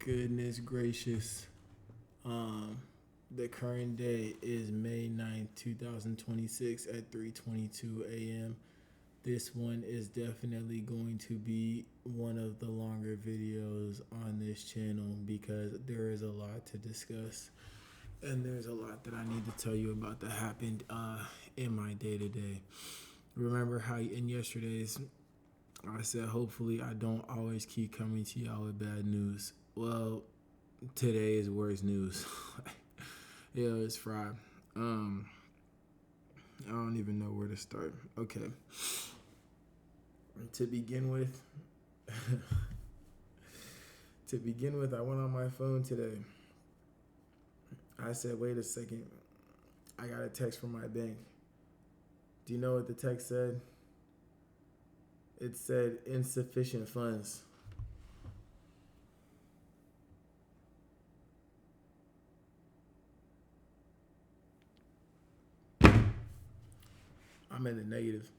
Goodness gracious. Um, the current day is May 9th, 2026 at 3:22 a.m. This one is definitely going to be one of the longer videos on this channel because there is a lot to discuss and there's a lot that I need to tell you about that happened in my day to day. Remember how in yesterday's I said hopefully I don't always keep coming to y'all with bad news. Well, today is worse news. Yeah, it's fried. Um, I don't even know where to start. Okay, to begin with, I went on my phone today. I said, wait a second. I got a text from my bank. Do you know what the text said? It said insufficient funds. I'm in the negative.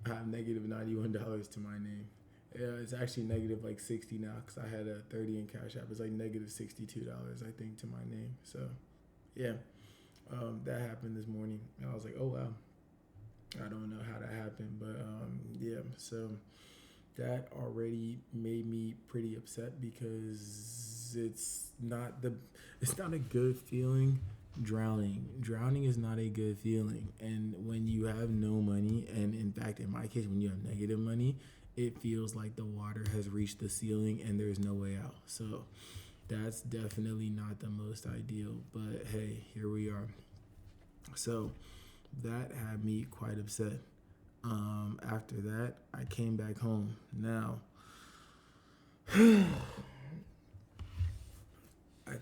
I have negative $91 to my name. Yeah, it's actually negative like 60 now because I had a 30 in Cash App. It's like negative $62, I think, to my name. So, yeah, that happened this morning. And I was like, oh, wow. I don't know how that happened, but yeah. So that already made me pretty upset because it's not a good feeling. Drowning is not a good feeling, and when you have no money, and in fact in my case when you have negative money, it feels like the water has reached the ceiling and there's no way out. So that's definitely not the most ideal, but hey, here we are. So that had me quite upset. After that I came back home. Now I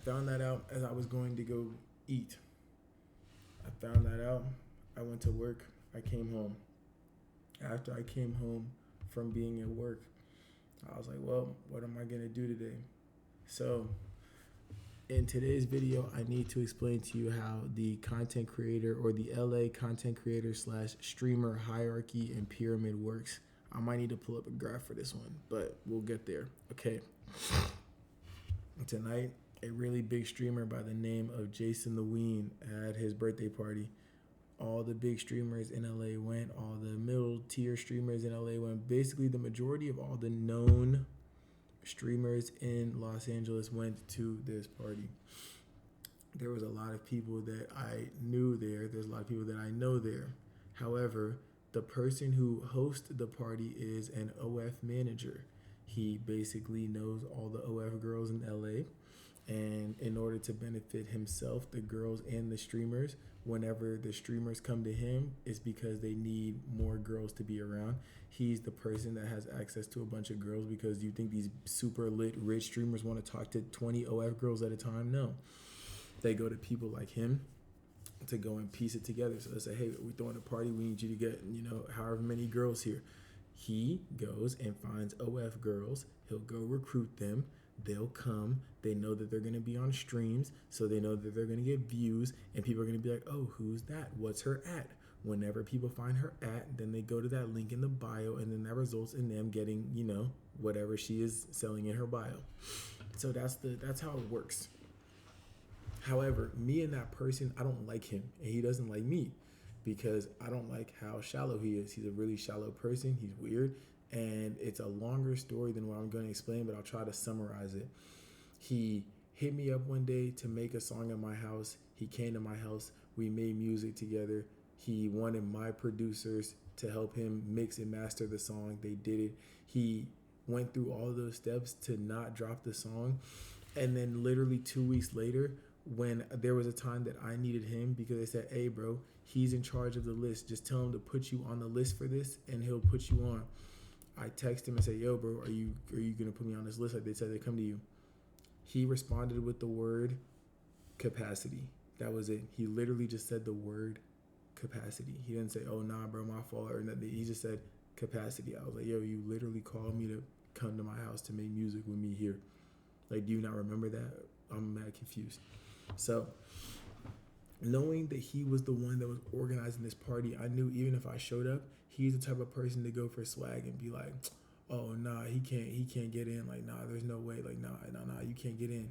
found that out as I was going to go eat. I found that out. I went to work. I came home. After I came home from being at work, I was like, well, what am I going to do today? So, in today's video, I need to explain to you how the content creator or the LA content creator slash streamer hierarchy and pyramid works. I might need to pull up a graph for this one, but we'll get there. Okay. Tonight, a really big streamer by the name of Jason the Ween had his birthday party. All the big streamers in LA went, all the middle tier streamers in LA went. Basically, the majority of all the known streamers in Los Angeles went to this party. There was a lot of people that I knew there. There's a lot of people that I know there. However, the person who hosted the party is an OF manager. He basically knows all the OF girls in LA. And in order to benefit himself, the girls, and the streamers, whenever the streamers come to him, it's because they need more girls to be around. He's the person that has access to a bunch of girls because you think these super lit rich streamers want to talk to 20 OF girls at a time? No. They go to people like him to go and piece it together. So they say, hey, we're throwing a party. We need you to get, however many girls here. He goes and finds OF girls. He'll go recruit them. They'll come. They know that they're going to be on streams, so they know that they're going to get views, and people are going to be like, oh, who's that? What's her at? Whenever people find her at, then they go to that link in the bio, and then that results in them getting, whatever she is selling in her bio. So that's how it works. However, me and that person, I don't like him, and he doesn't like me because I don't like how shallow he is. He's a really shallow person. He's weird, and it's a longer story than what I'm going to explain, but I'll try to summarize it. He hit me up one day to make a song at my house. He came to my house. We made music together. He wanted my producers to help him mix and master the song. They did it. He went through all those steps to not drop the song. And then literally 2 weeks later, when there was a time that I needed him because they said, hey, bro, he's in charge of the list. Just tell him to put you on the list for this and he'll put you on. I text him and say, yo, bro, are you going to put me on this list like they said they come to you? He responded with the word capacity. That was it. He literally just said the word capacity. He didn't say, oh, nah, bro, my fault or nothing. He just said capacity. I was like, yo, you literally called me to come to my house to make music with me here. Like, do you not remember that? I'm mad confused. So, knowing that he was the one that was organizing this party, I knew even if I showed up, he's the type of person to go for swag and be like, oh nah, he can't get in. Like nah, there's no way. Like nah, you can't get in.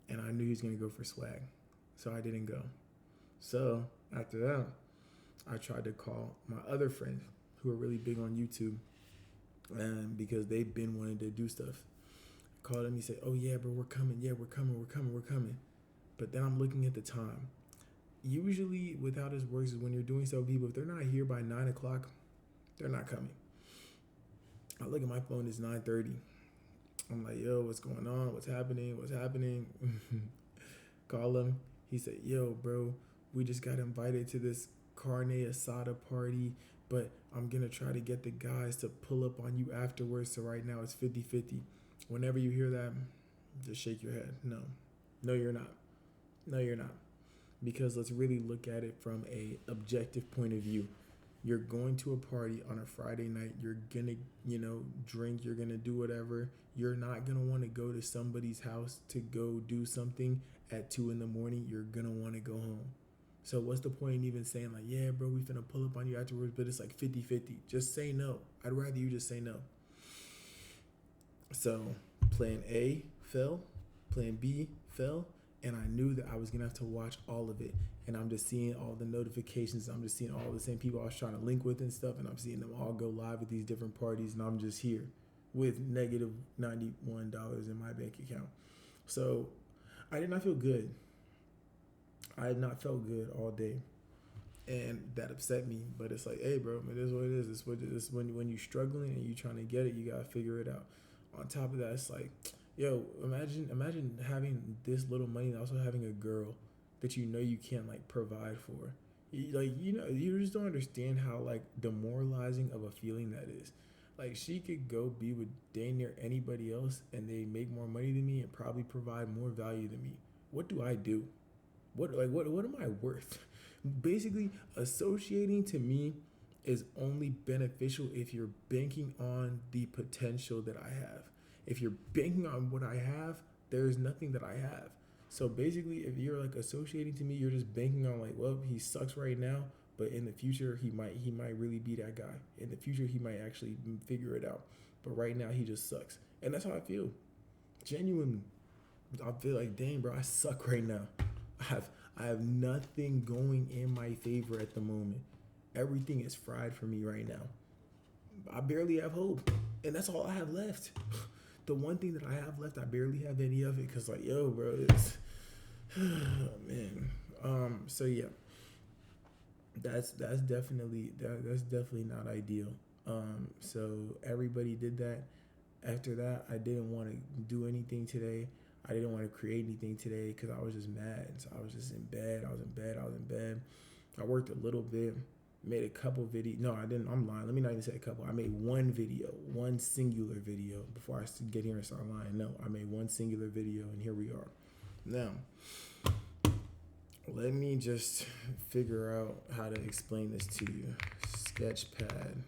And I knew he was gonna go for swag, so I didn't go. So after that, I tried to call my other friends who are really big on YouTube, and because they've been wanting to do stuff. I called him. He said, "Oh yeah, bro, we're coming. Yeah, we're coming. We're coming. We're coming." But then I'm looking at the time. Usually, with how this works is when you're doing stuff with people, if they're not here by 9 o'clock, they're not coming. I look at my phone. It's 9:30. I'm like, "Yo, what's going on? What's happening? What's happening?" Call him. He said, "Yo, bro, we just got invited to this carne asada party, but I'm gonna try to get the guys to pull up on you afterwards. So right now it's 50-50. Whenever you hear that, just shake your head. No, no, you're not. No, you're not. Because let's really look at it from a objective point of view. You're going to a party on a Friday night. You're gonna, drink. You're gonna do whatever. You're not gonna want to go to somebody's house to go do something at 2 in the morning. You're gonna want to go home. So what's the point in even saying like, yeah, bro, we finna pull up on you afterwards, but it's like 50-50. Just say no. I'd rather you just say no. So plan A fell, plan B fell, and I knew that I was gonna have to watch all of it. And I'm just seeing all the notifications. I'm just seeing all the same people I was trying to link with and stuff, and I'm seeing them all go live at these different parties, and I'm just here with negative $91 in my bank account. So I did not feel good. I had not felt good all day, and that upset me. But it's like, hey, bro, it is what it is. It's what it is. When you're struggling and you're trying to get it, you gotta figure it out. On top of that, it's like, yo, imagine having this little money and also having a girl that you can't like provide for. You just don't understand how like demoralizing of a feeling that is. Like she could go be with dang near anybody else and they make more money than me and probably provide more value than me. What do I do? What am I worth? Basically, associating to me is only beneficial if you're banking on the potential that I have. If you're banking on what I have, there's nothing that I have. So basically, if you're like associating to me, you're just banking on like, well, he sucks right now, but in the future he might really be that guy. In the future, he might actually figure it out. But right now, he just sucks, and that's how I feel. Genuinely, I feel like, dang, bro, I suck right now. I have nothing going in my favor at the moment. Everything is fried for me right now. I barely have hope, and that's all I have left. The one thing that I have left, I barely have any of it because, like, yo, bro, it's man. So yeah, that's definitely not ideal. So everybody did that. After that, I didn't want to do anything today. I didn't want to create anything today because I was just mad. So I was just in bed. I was in bed. I worked a little bit, made a couple videos. No, I didn't. I'm lying. Let me not even say a couple. I made one video, one singular video before I get here and start lying. No, I made one singular video, and here we are. Now, let me just figure out how to explain this to you. Sketchpad.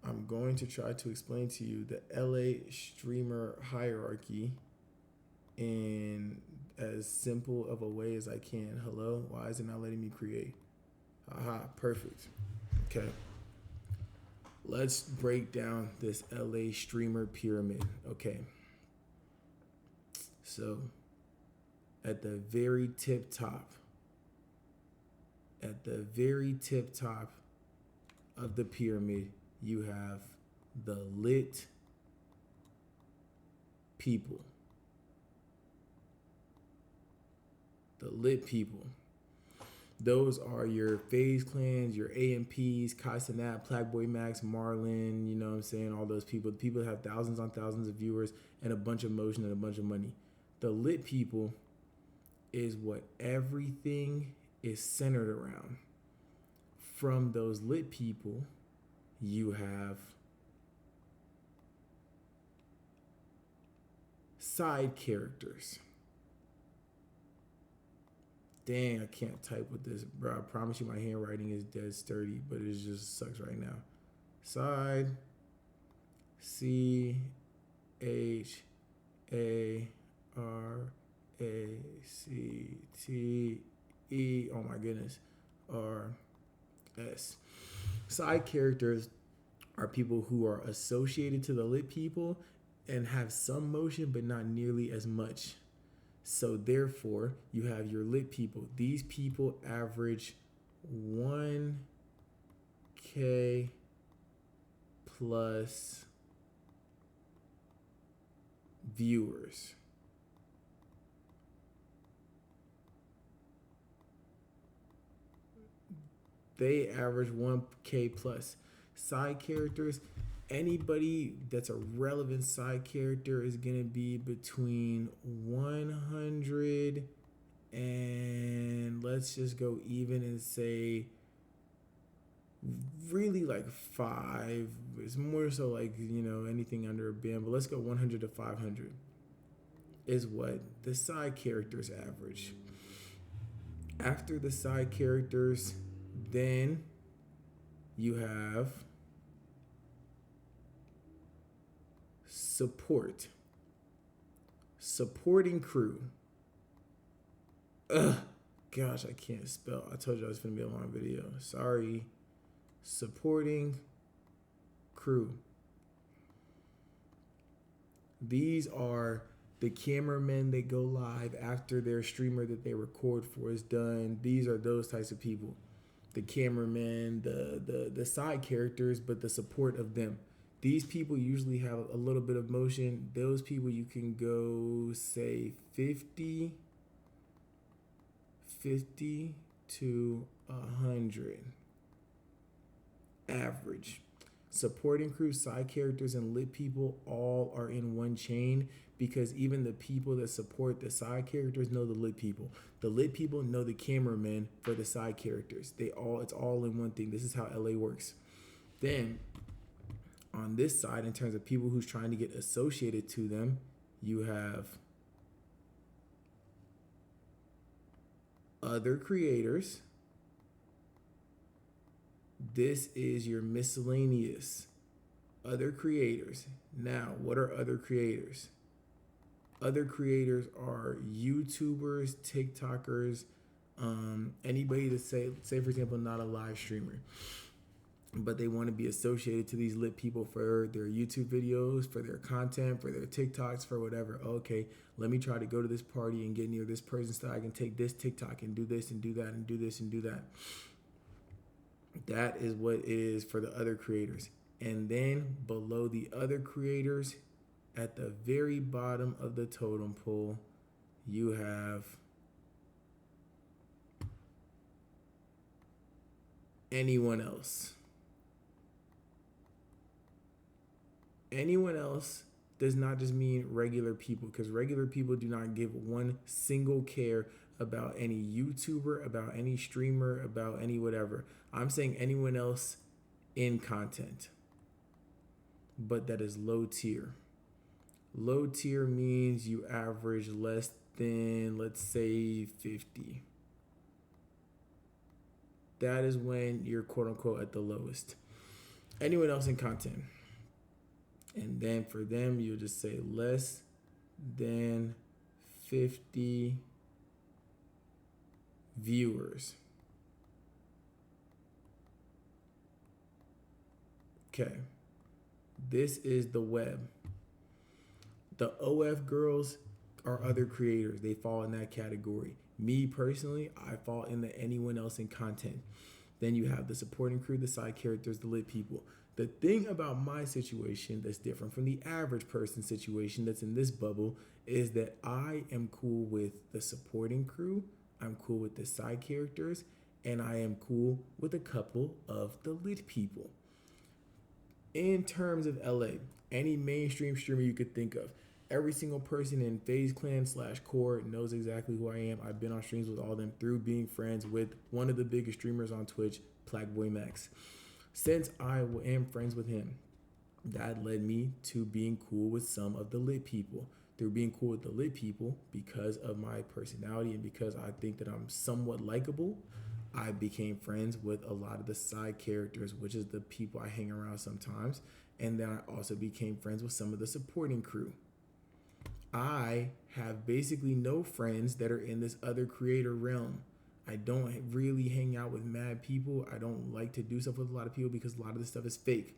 I'm going to try to explain to you the LA streamer hierarchy in as simple of a way as I can. Hello? Why is it not letting me create? Aha, perfect. Okay. Let's break down this LA streamer pyramid. Okay. So, at the very tip top of the pyramid, you have the lit people. The lit people. Those are your FaZe Clans, your AMPs, Kai Cenat, Blackboy Max, Marlon, you know what I'm saying? All those people. The people that have thousands on thousands of viewers and a bunch of motion and a bunch of money. The lit people is what everything is centered around. From those lit people, you have side characters. Dang, I can't type with this, bro. I promise you my handwriting is dead sturdy, but it just sucks right now. Side, CHARACTERS. Oh my goodness. RS. Side characters are people who are associated to the lit people and have some motion but not nearly as much. So therefore, you have your lit people. These people average 1K plus viewers. They average 1K plus. Side characters, anybody that's a relevant side character is going to be between 100 and let's just go even and say really like 5. It's more so like, anything under a band, but let's go 100 to 500 is what the side characters average. After the side characters, then you have supporting crew. Gosh, I can't spell. I told you I was gonna be a long video. Sorry. Supporting crew. These are the cameramen that go live after their streamer that they record for is done. These are those types of people. The cameramen, the side characters, but the support of them. These people usually have a little bit of motion. Those people you can go say 50 to 100 average. Supporting crew, side characters, and lit people all are in one chain because even the people that support the side characters know the lit people. The lit people know the cameramen for the side characters. It's all in one thing. This is how LA works. Then on this side, in terms of people who's trying to get associated to them, you have other creators. This is your miscellaneous other creators. Now, what are other creators? Other creators are YouTubers, TikTokers, anybody that say for example, not a live streamer, but they want to be associated to these lit people for their YouTube videos, for their content, for their TikToks, for whatever. Okay, let me try to go to this party and get near this person so I can take this TikTok and do this and do that and do this and do that. That is what it is for the other creators. And then below the other creators, at the very bottom of the totem pole, you have anyone else. Anyone else does not just mean regular people, because regular people do not give one single care about any YouTuber, about any streamer, about any whatever. I'm saying anyone else in content, but that is low tier. Low tier means you average less than, let's say, 50. That is when you're quote unquote at the lowest. Anyone else in content. And then for them, you'll just say less than 50 viewers. Okay. This is the web. The OF girls are other creators. They fall in that category. Me personally, I fall in the anyone else in content. Then you have the supporting crew, the side characters, the lit people. The thing about my situation that's different from the average person situation that's in this bubble is that I am cool with the supporting crew, I'm cool with the side characters, and I am cool with a couple of the lit people. In terms of LA, any mainstream streamer you could think of, every single person in FaZe Clan /Core knows exactly who I am. I've been on streams with all of them through being friends with one of the biggest streamers on Twitch, Blackboy Max. Since I am friends with him, that led me to being cool with some of the lit people. Through being cool with the lit people, because of my personality and because I think that I'm somewhat likable, I became friends with a lot of the side characters, which is the people I hang around sometimes. And then I also became friends with some of the supporting crew. I have basically no friends that are in this other creator realm. I don't really hang out with mad people. I don't like to do stuff with a lot of people because a lot of this stuff is fake.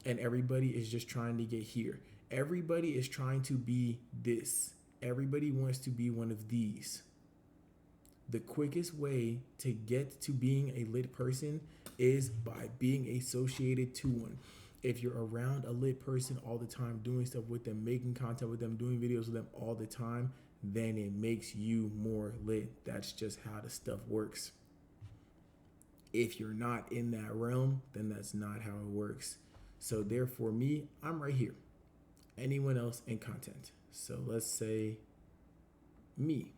and everybody is just trying to get here. Everybody is trying to be this. Everybody wants to be one of these. The quickest way to get to being a lit person is by being associated to one. If you're around a lit person all the time, doing stuff with them, making content with them, doing videos with them all the time, then it makes you more lit. That's just how the stuff works. If you're not in that realm, then that's not how it works. So therefore, me, I'm right here. Anyone else in content. So let's say me.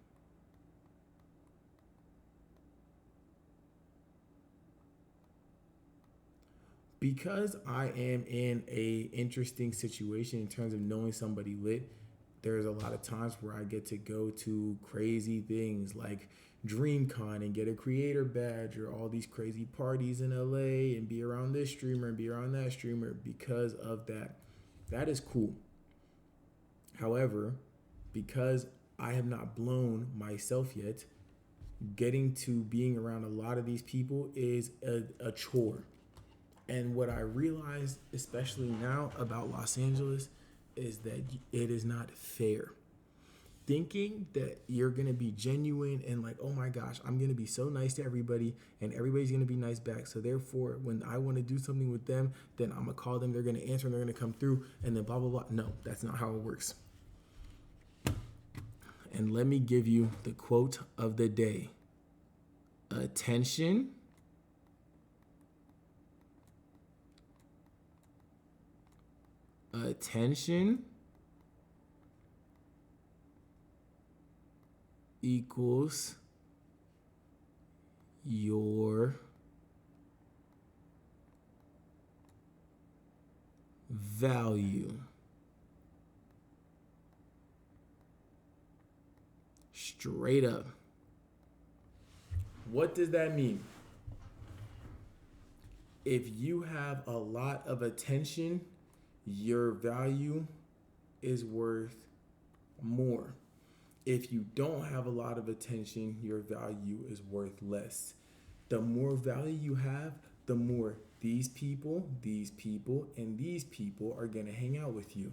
Because I am in a interesting situation in terms of knowing somebody lit, there's a lot of times where I get to go to crazy things like DreamCon and get a creator badge, or all these crazy parties in LA and be around this streamer and be around that streamer because of that. That is cool. However, because I have not blown myself yet, getting to being around a lot of these people is a chore. And what I realized, especially now about Los Angeles, is that it is not fair. Thinking that you're gonna be genuine and like, oh my gosh, I'm gonna be so nice to everybody and everybody's gonna be nice back. So therefore, when I wanna do something with them, then I'm gonna call them, they're gonna answer, and they're gonna come through, and then blah, blah, blah. No, that's not how it works. And let me give you the quote of the day. Attention equals your value. Straight up. What does that mean? If you have a lot of attention, your value is worth more. If you don't have a lot of attention, your value is worth less. The more value you have, the more these people, and these people are going to hang out with you.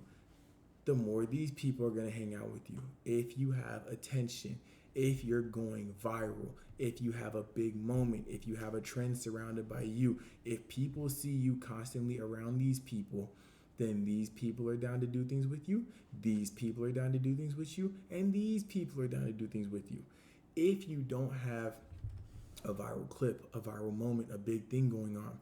The more these people are going to hang out with you. If you have attention, if you're going viral, if you have a big moment, if you have a trend surrounded by you, if people see you constantly around these people, then these people are down to do things with you, these people are down to do things with you, and these people are down to do things with you. If you don't have a viral clip, a viral moment, a big thing going on,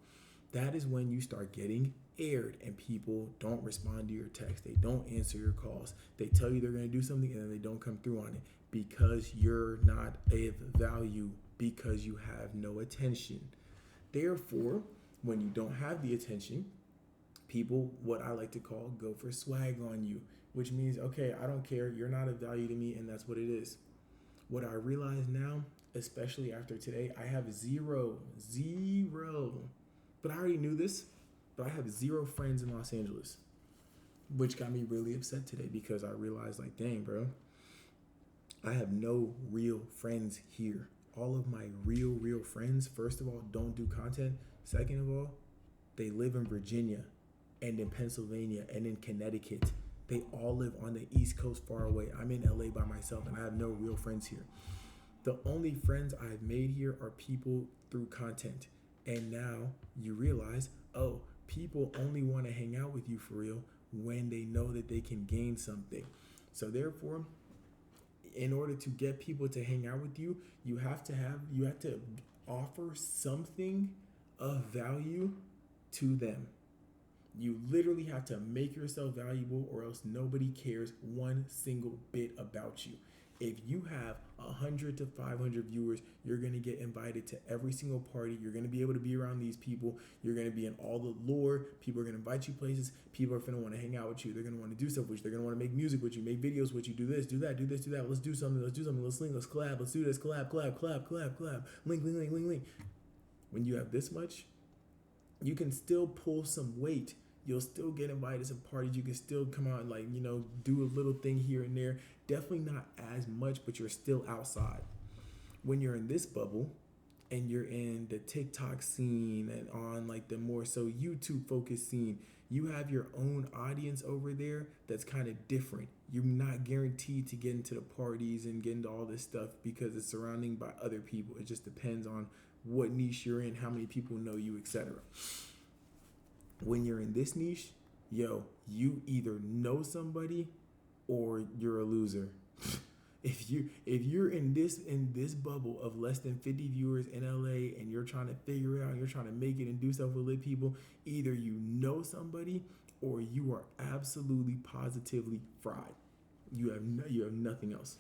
that is when you start getting aired and people don't respond to your text. They don't answer your calls. They tell you they're going to do something and then they don't come through on it because you're not of value, because you have no attention. Therefore, when you don't have the attention, people, what I like to call, go for swag on you, which means, okay, I don't care, you're not of value to me, and that's what it is. What I realize now, especially after today, I have zero, but I already knew this, but I have zero friends in Los Angeles, which got me really upset today because I realized, like, dang, bro, I have no real friends here. All of my real friends, first of all, don't do content. Second of all, they live in Virginia and in Pennsylvania and in Connecticut. They all live on the East Coast far away. I'm in LA by myself and I have no real friends here. The only friends I've made here are people through content. And now you realize, oh, people only want to hang out with you for real when they know that they can gain something. So therefore, in order to get people to hang out with you, you have to offer something of value to them. You literally have to make yourself valuable, or else nobody cares one single bit about you. If you have 100 to 500 viewers, you're going to get invited to every single party. You're going to be able to be around these people. You're going to be in all the lore. People are going to invite you places. People are going to want to hang out with you. They're going to want to do stuff with you. They're going to want to make music with you, make videos with you, do this, do that, do this, do that. Let's do something. Let's link, let's collab. Let's do this, collab. Link. When you have this much, you can still pull some weight. You'll still get invited to parties. You can still come out and do a little thing here and there. Definitely not as much, but you're still outside. When you're in this bubble and you're in the TikTok scene and on the more so YouTube focused scene, You have your own audience over there that's kind of different. You're not guaranteed to get into the parties and get into all this stuff because it's surrounding by other people. It just depends on what niche you're in, how many people know you, etc. When you're in this niche, yo, you either know somebody or you're a loser. If you're in this bubble of less than 50 viewers in LA and you're trying to figure it out, you're trying to make it and do stuff with lit people, either you know somebody or you are absolutely positively fried. You have nothing else.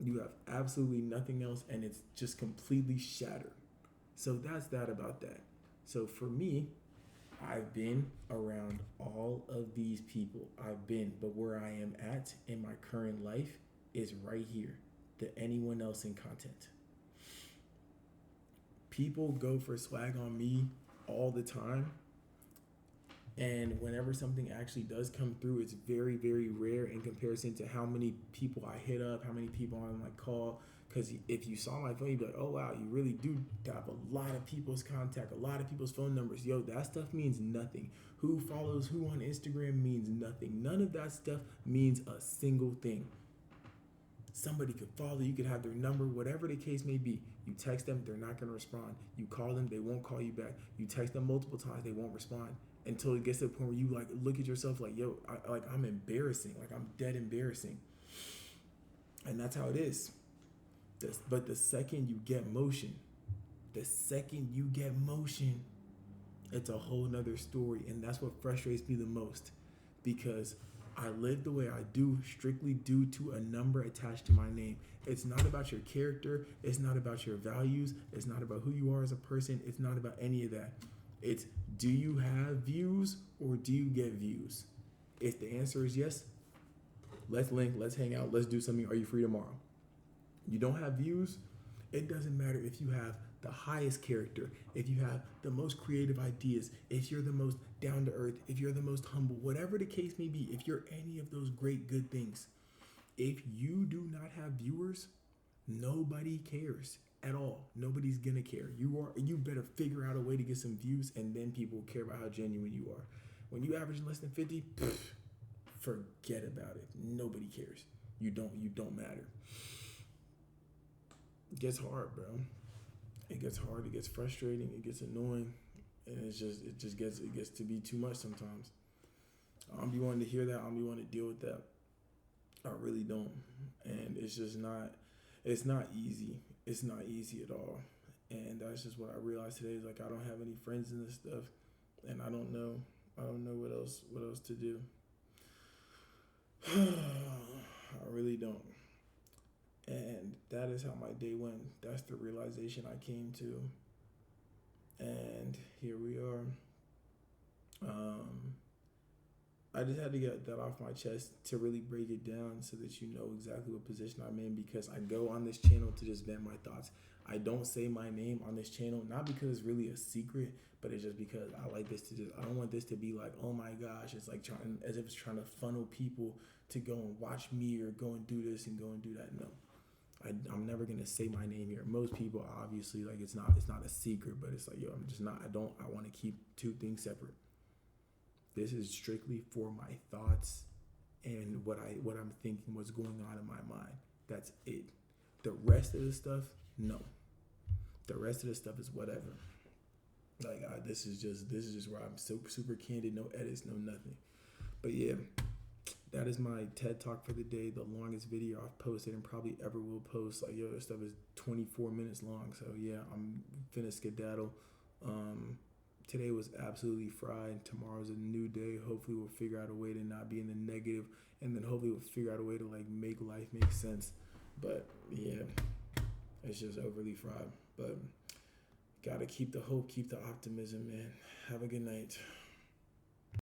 You have absolutely nothing else, and it's just completely shattered. So that's that about that. So for me, I've been around all of these people. But where I am at in my current life is right here to anyone else in content. People go for swag on me all the time. And whenever something actually does come through, it's very, very rare in comparison to how many people I hit up, how many people I might call. Because if you saw my phone, you'd be like, oh, wow, you really do have a lot of people's contact, a lot of people's phone numbers. Yo, that stuff means nothing. Who follows who on Instagram means nothing. None of that stuff means a single thing. Somebody could follow, you could have their number, whatever the case may be. You text them, they're not going to respond. You call them, they won't call you back. You text them multiple times, they won't respond. Until it gets to the point where you like look at yourself like, yo, I'm embarrassing. Like, I'm dead embarrassing. And that's how it is. But the second you get motion, it's a whole nother story. And that's what frustrates me the most, because I live the way I do strictly due to a number attached to my name. It's not about your character. It's not about your values. It's not about who you are as a person. It's not about any of that. It's, do you have views or do you get views? If the answer is yes, let's link, let's hang out, let's do something. Are you free tomorrow? You don't have views, it doesn't matter if you have the highest character, if you have the most creative ideas, if you're the most down to earth, if you're the most humble, whatever the case may be, if you're any of those great good things, if you do not have viewers, nobody cares at all. Nobody's gonna care. You better figure out a way to get some views, and then people care about how genuine you are. When you average less than 50, forget about it. Nobody cares. You don't matter. It gets hard, bro. It gets hard. It gets frustrating. It gets annoying, and it gets to be too much sometimes. I don't be wanting to hear that. I don't be wanting to deal with that. I really don't, and it's just not. It's not easy. It's not easy at all, and that's just what I realized today. Is like, I don't have any friends in this stuff, and I don't know what else to do. I really don't. And that is how my day went. That's the realization I came to. And here we are. I just had to get that off my chest to really break it down so that you know exactly what position I'm in, because I go on this channel to just vent my thoughts. I don't say my name on this channel, not because it's really a secret, but it's just because I like this to I don't want this to be like, oh my gosh, it's like as if it's trying to funnel people to go and watch me or go and do this and go and do that. No. I'm never gonna say my name here. Most people, obviously, like, it's not a secret, but it's like, yo, I'm just not. I want to keep two things separate. This is strictly for my thoughts and what I'm thinking, what's going on in my mind. That's it. The rest of the stuff, no. The rest of the stuff is whatever. Like, this is just where I'm super candid, no edits, no nothing. But yeah. That is my TED Talk for the day, the longest video I've posted and probably ever will post. Like, yo, this stuff is 24 minutes long. So yeah, I'm finna skedaddle. Today was absolutely fried. Tomorrow's a new day. Hopefully we'll figure out a way to not be in the negative, and then hopefully we'll figure out a way to like make life make sense. But yeah, it's just overly fried. But gotta keep the hope, keep the optimism, man. Have a good night.